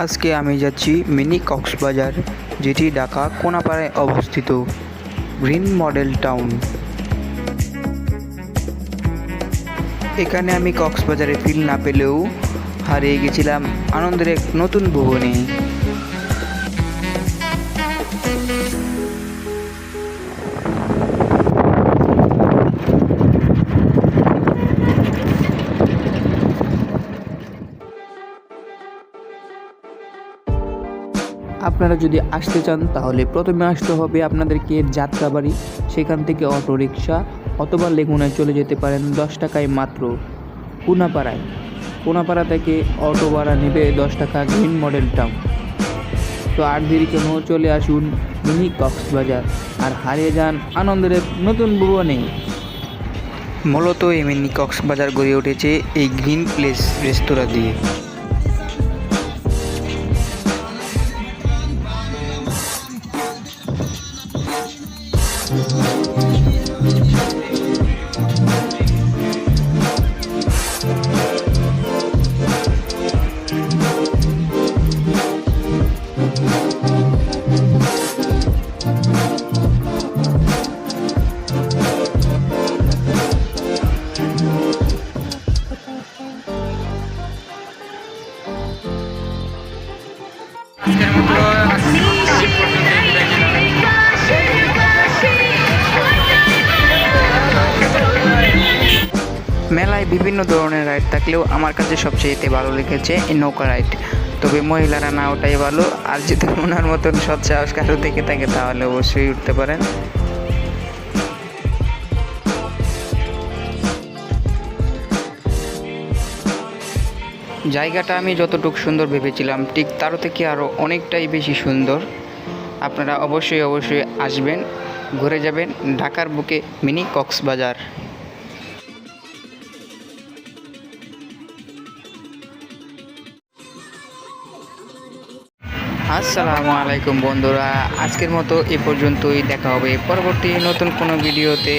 আজকে আমি যাচ্ছি মিনি কক্সবাজার, যেটি ঢাকা কোনাপাড়ায় অবস্থিত গ্রিন মডেল টাউন। এখানে আমি কক্সবাজারে ফিল না পেলেও হারিয়ে গেছিলাম আনন্দের এক নতুন ভুবনে। আপনারা যদি আসতে চান তাহলে প্রথমে আসতে হবে আপনাদেরকে যাত্রাবাড়ি, সেখান থেকে অটোরিকশা অথবা লেগুনায় চলে যেতে পারেন 10 টাকায় মাত্র কোনাপাড়া থেকে অটো ভাড়া নেবে 10 টাকা গ্রিন মডেল টাউন। তো আর দেরি কেন, চলে আসুন মিনি কক্সবাজার আর হারিয়ে যান আনন্দের এক নতুন ভুবনে। মূলত এই মিনি কক্সবাজার গড়ে উঠেছে এই গ্রিন প্লেস রেস্তোরাঁ দিয়ে। মেলায় বিভিন্ন ধরনের রাইড থাকলেও আমার কাছে সবচেয়ে ভালো লেগেছে এই নৌকা রাইড। তবে মহিলারা না ওটাই ভালো, আর যদি ওনার মতন সৎ সাহস কারো থেকে থাকে তাহলে অবশ্যই উঠতে পারেন। জায়গাটা আমি যতটুকু সুন্দর ভেবেছিলাম ঠিক তারও থেকে আরও অনেকটাই বেশি সুন্দর। আপনারা অবশ্যই আসবেন, ঘুরে যাবেন ঢাকার বুকে মিনি কক্সবাজার। আসসালামু আলাইকুম বন্ধুরা, আজকের মতো এ পর্যন্তই। দেখা হবে পরবর্তী নতুন কোনো ভিডিওতে।